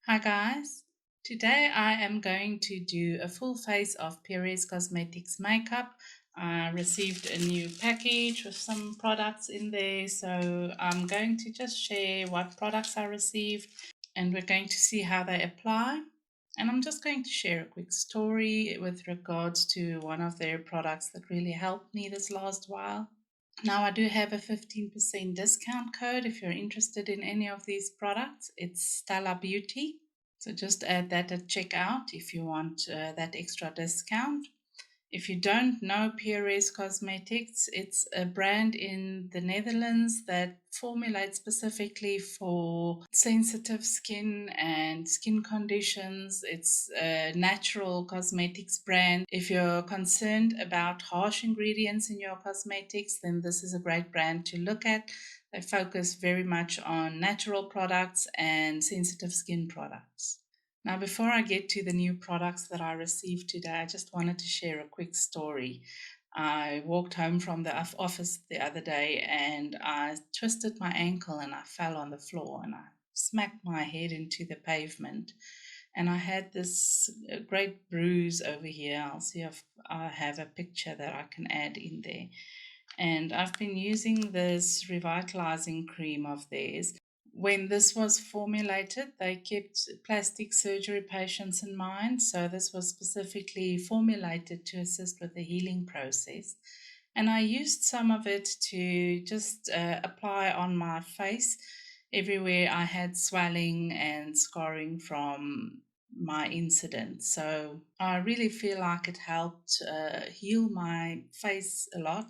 Hi guys, today I am going to do a full face of Purèz Cosmetics makeup. I received a new package with some products in there, so I'm going to just share what products I received and we're going to see how they apply. And I'm just going to share a quick story with regards to one of their products that really helped me this last while. Now, I do have a 15% discount code if you're interested in any of these products. It's Stella Beauty. So just add that at checkout if you want that extra discount. If you don't know Purèz Cosmetics, it's a brand in the Netherlands that formulates specifically for sensitive skin and skin conditions. It's a natural cosmetics brand. If you're concerned about harsh ingredients in your cosmetics, then this is a great brand to look at. They focus very much on natural products and sensitive skin products. Now, before I get to the new products that I received today, I just wanted to share a quick story. I walked home from the office the other day and I twisted my ankle and I fell on the floor and I smacked my head into the pavement. And I had this great bruise over here. I'll see if I have a picture that I can add in there. And I've been using this revitalizing cream of theirs. When this was formulated, they kept plastic surgery patients in mind. So this was specifically formulated to assist with the healing process. And I used some of it to just apply on my face everywhere I had swelling and scarring from my incident. So I really feel like it helped heal my face a lot.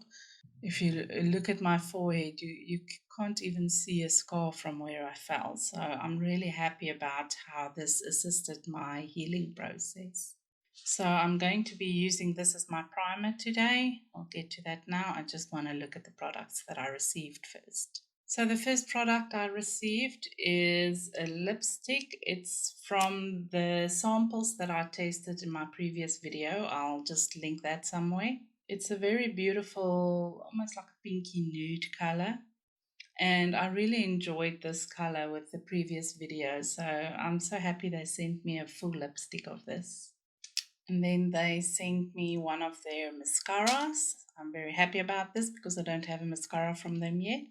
If you look at my forehead, you can't even see a scar from where I fell. So I'm really happy about how this assisted my healing process. So I'm going to be using this as my primer today. I'll get to that now. I just want to look at the products that I received first. So the first product I received is a lipstick. It's from the samples that I tasted in my previous video. I'll just link that somewhere. It's a very beautiful, almost like a pinky nude color. And I really enjoyed this color with the previous video. So I'm so happy they sent me a full lipstick of this. And then they sent me one of their mascaras. I'm very happy about this because I don't have a mascara from them yet.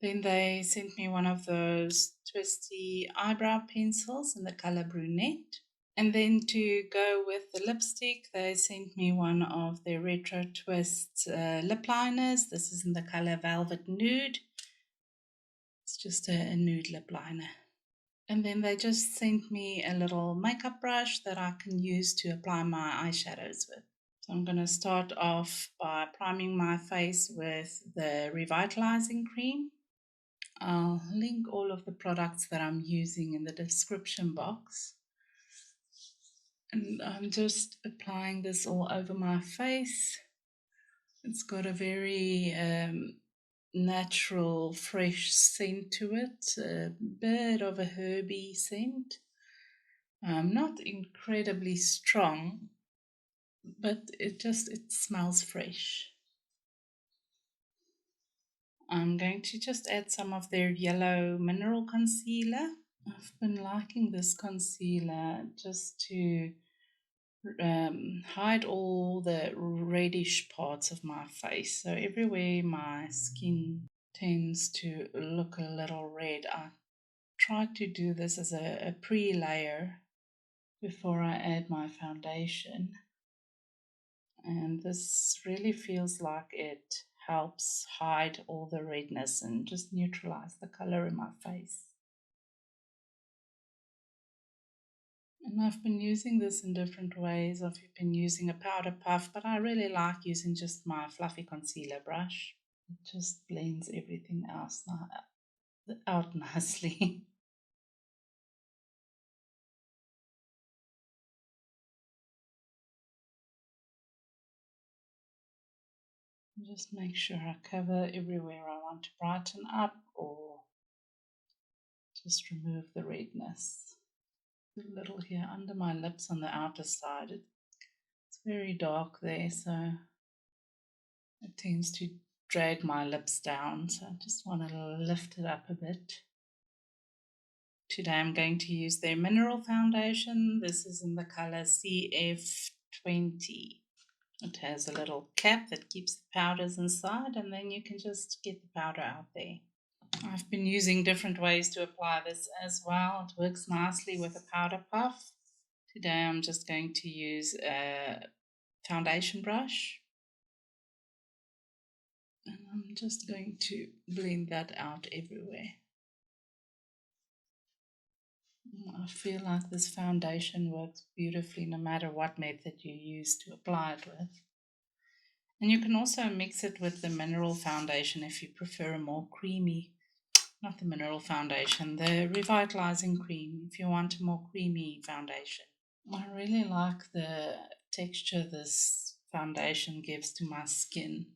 Then they sent me one of those twisty eyebrow pencils in the color Brunette. And then to go with the lipstick, they sent me one of their Retro Twist lip liners. This is in the color Velvet Nude. It's just a nude lip liner. And then they just sent me a little makeup brush that I can use to apply my eyeshadows with. So I'm going to start off by priming my face with the Revitalizing Cream. I'll link all of the products that I'm using in the description box. And I'm just applying this all over my face. It's got a very natural, fresh scent to it, a bit of a herby scent. Not incredibly strong, but it smells fresh. I'm going to just add some of their yellow mineral concealer. I've been liking this concealer just to hide all the reddish parts of my face. So everywhere my skin tends to look a little red, I try to do this as a pre-layer before I add my foundation. And this really feels like it helps hide all the redness and just neutralize the color in my face. And I've been using this in different ways. I've been using a powder puff, but I really like using just my fluffy concealer brush. It just blends everything else out nicely. Just make sure I cover everywhere I want to brighten up or just remove the redness. A little here under my lips on the outer side. It's very dark there, so it tends to drag my lips down. So I just want to lift it up a bit Today I'm going to use their mineral foundation. This is in the color CF20. It has a little cap that keeps the powders inside, and then you can just get the powder out there. I've been using different ways to apply this as well. It works nicely with a powder puff. Today I'm just going to use a foundation brush. And I'm just going to blend that out everywhere. I feel like this foundation works beautifully no matter what method you use to apply it with. And you can also mix it with the mineral foundation if you prefer a more creamy, not the mineral foundation, the revitalizing cream if you want a more creamy foundation. I really like the texture this foundation gives to my skin.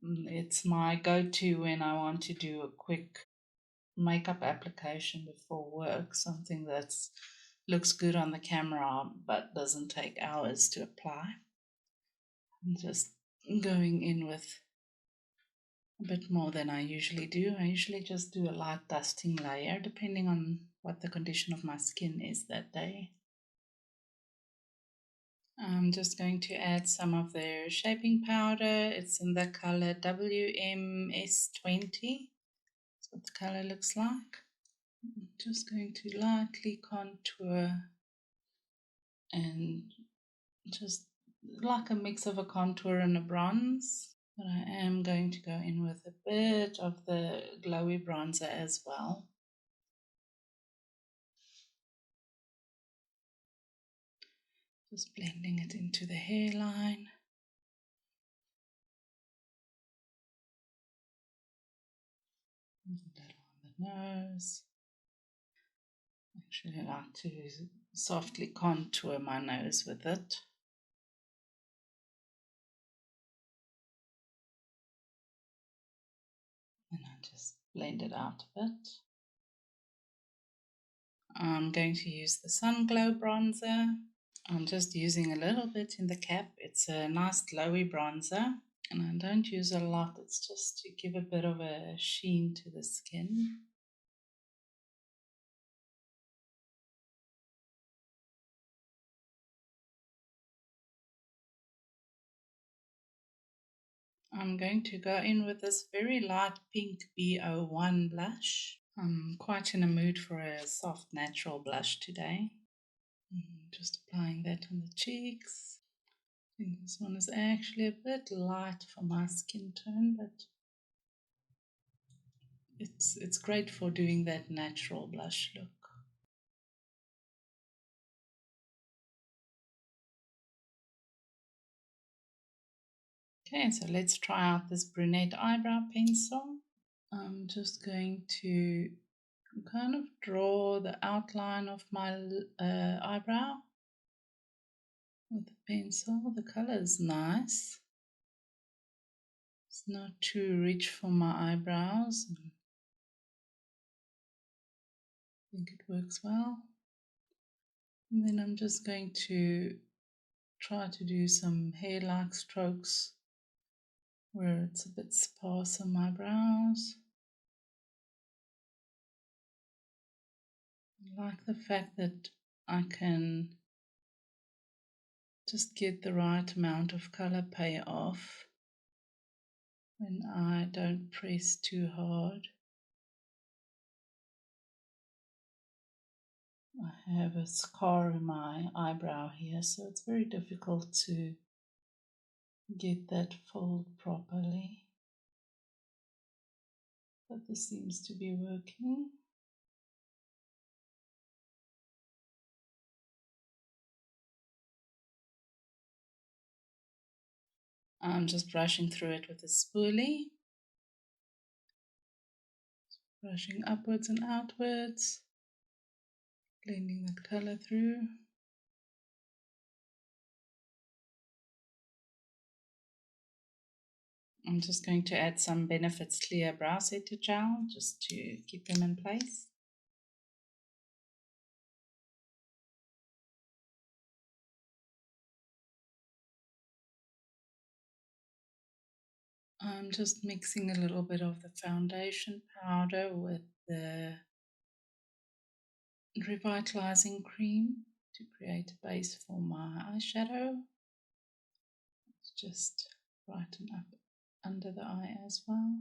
It's my go-to when I want to do a quick makeup application before work, something that looks good on the camera but doesn't take hours to apply. I'm just going in with a bit more than I usually do. I usually just do a light dusting layer depending on what the condition of my skin is that day. I'm just going to add some of their shaping powder. It's in the color WMS20. That's what the color looks like. I'm just going to lightly contour and just like a mix of a contour and a bronze. But I am going to go in with a bit of the glowy bronzer as well. Just blending it into the hairline. That on the nose. Actually, I like to softly contour my nose with it. And I just blend it out a bit. I'm going to use the Sun Glow bronzer. I'm just using a little bit in the cap. It's a nice glowy bronzer. And I don't use a lot. It's just to give a bit of a sheen to the skin. I'm going to go in with this very light pink B01 blush. I'm quite in a mood for a soft natural blush today. Just applying that on the cheeks. I think this one is actually a bit light for my skin tone, but it's great for doing that natural blush look. Okay, so let's try out this Brunette Eyebrow Pencil. I'm just going to kind of draw the outline of my eyebrow with the pencil. The color is nice. It's not too rich for my eyebrows. I think it works well. And then I'm just going to try to do some hair-like strokes where it's a bit sparse on my brows. I like the fact that I can just get the right amount of color pay off when I don't press too hard. I have a scar in my eyebrow here, so it's very difficult to get that fold properly. But this seems to be working. I'm just brushing through it with a spoolie. Brushing upwards and outwards. Blending that color through. I'm just going to add some Benefits Clear Brow Setter Gel just to keep them in place. I'm just mixing a little bit of the foundation powder with the Revitalizing Cream to create a base for my eyeshadow. Just brighten up under the eye as well.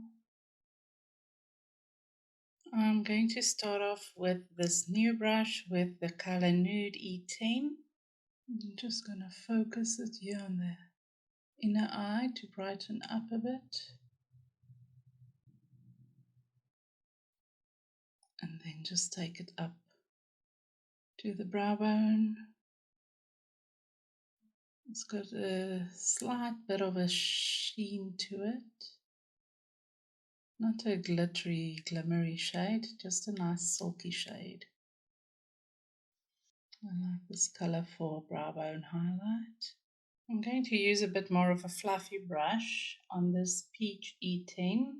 I'm going to start off with this new brush with the color Nude E10. I'm just going to focus it here on the inner eye to brighten up a bit. And then just take it up to the brow bone. It's got a slight bit of a sheen to it. Not a glittery, glimmery shade, just a nice silky shade. I like this color for brow bone highlight. I'm going to use a bit more of a fluffy brush on this Peach E10.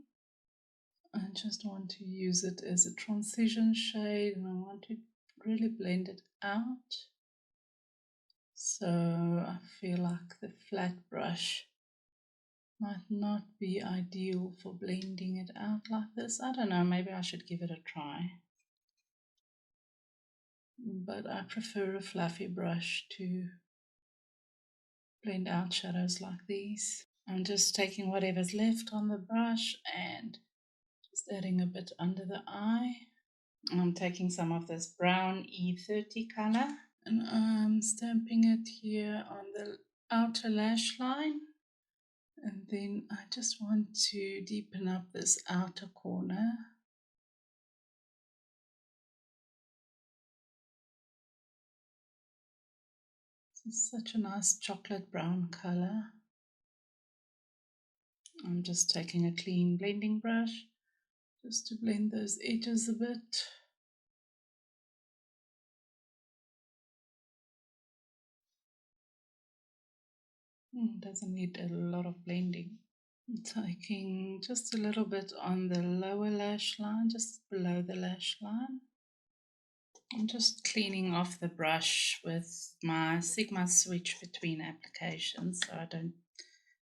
I just want to use it as a transition shade and I want to really blend it out. So I feel like the flat brush might not be ideal for blending it out like this. I don't know, maybe I should give it a try. But I prefer a fluffy brush to blend out shadows like these. I'm just taking whatever's left on the brush and just adding a bit under the eye. I'm taking some of this brown E30 color and I'm stamping it here on the outer lash line. And then I just want to deepen up this outer corner. This is such a nice chocolate brown color. I'm just taking a clean blending brush just to blend those edges a bit. Doesn't need a lot of blending. I'm taking just a little bit on the lower lash line, just below the lash line. I'm just cleaning off the brush with my Sigma switch between applications so I don't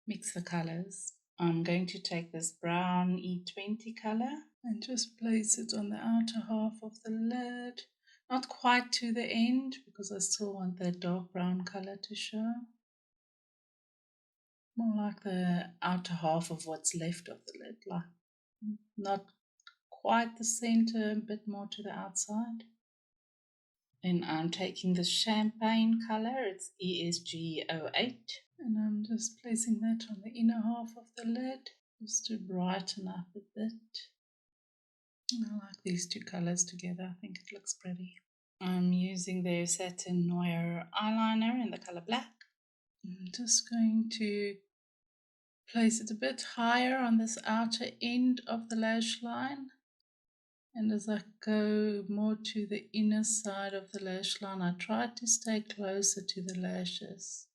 mix the colors. I'm going to take this brown E20 color and just place it on the outer half of the lid. Not quite to the end because I still want that dark brown color to show. More like the outer half of what's left of the lid, like not quite the center, a bit more to the outside. And I'm taking the champagne color, it's ESG08, and I'm just placing that on the inner half of the lid just to brighten up a bit. I like these two colors together, I think it looks pretty. I'm using the Satin Noir eyeliner in the color black. I'm just going to place it a bit higher on this outer end of the lash line. And as I go more to the inner side of the lash line, I try to stay closer to the lashes.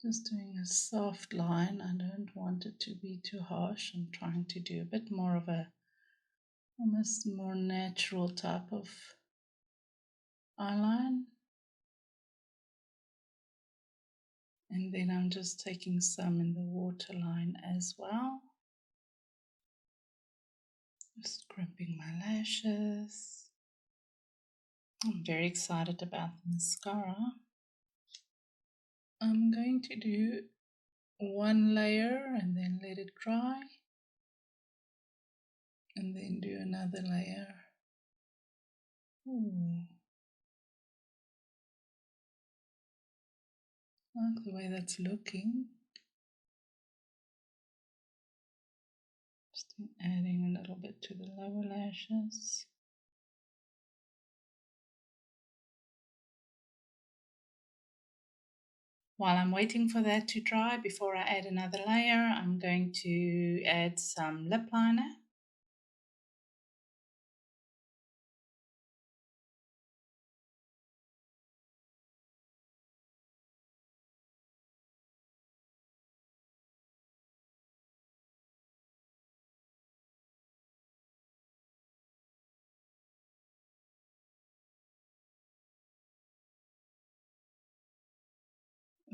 Just doing a soft line. I don't want it to be too harsh. I'm trying to do a bit more of a almost more natural type of eyeline. And then I'm just taking some in the waterline as well. Just crimping my lashes. I'm very excited about the mascara. I'm going to do one layer and then let it dry. And then do another layer. Ooh. I like the way that's looking. Just adding a little bit to the lower lashes. While I'm waiting for that to dry, before I add another layer, I'm going to add some lip liner.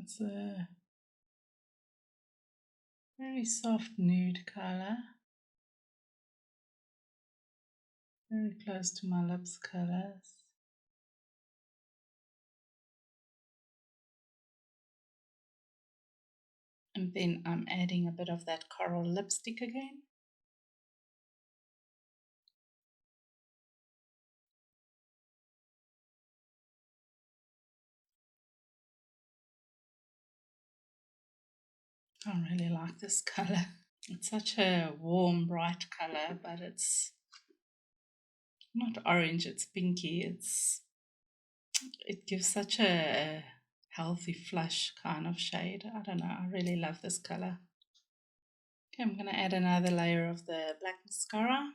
It's a Very soft nude color. Very close to my lips colors. And then I'm adding a bit of that coral lipstick again. I really like this color. It's such a warm, bright color, but it's not orange, it's pinky. It gives such a healthy flush kind of shade. I don't know, I really love this color. Okay, I'm going to add another layer of the black mascara.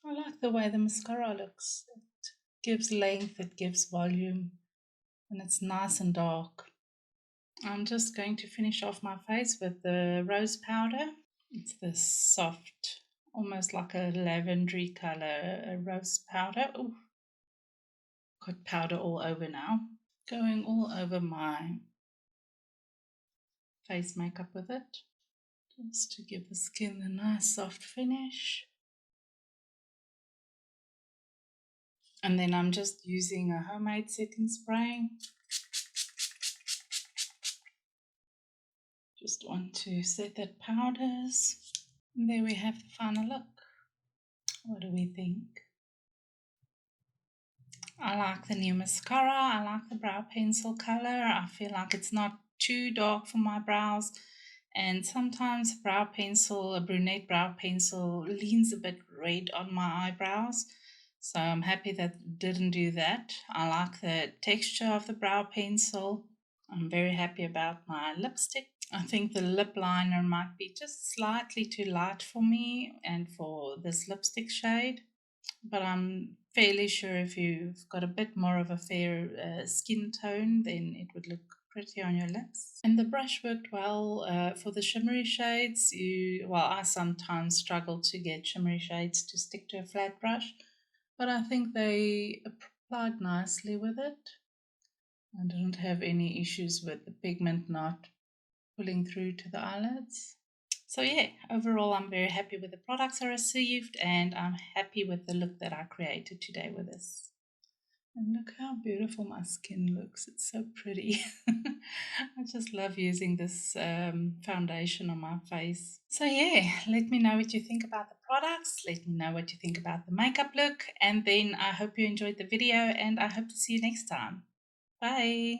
I like the way the mascara looks. It gives length, it gives volume, and it's nice and dark. I'm just going to finish off my face with the rose powder. It's this soft, almost like a lavendery color, a rose powder. Oh, got powder all over now. Going all over my face makeup with it, just to give the skin a nice soft finish. And then I'm just using a homemade setting spray. Just want to set that powders. And there we have the final look. What do we think? I like the new mascara. I like the brow pencil color. I feel like it's not too dark for my brows. And sometimes a brunette brow pencil leans a bit red on my eyebrows. So I'm happy that it didn't do that. I like the texture of the brow pencil. I'm very happy about my lipstick. I think the lip liner might be just slightly too light for me and for this lipstick shade. But I'm fairly sure if you've got a bit more of a fair skin tone, then it would look pretty on your lips. And the brush worked well for the shimmery shades. I sometimes struggle to get shimmery shades to stick to a flat brush, but I think they applied nicely with it. I didn't have any issues with the pigment not pulling through to the eyelids. So yeah, overall I'm very happy with the products I received, and I'm happy with the look that I created today with this. And look how beautiful my skin looks. It's so pretty. I just love using this foundation on my face. So yeah, let me know what you think about the products. Let me know what you think about the makeup look. And then I hope you enjoyed the video, and I hope to see you next time. Bye.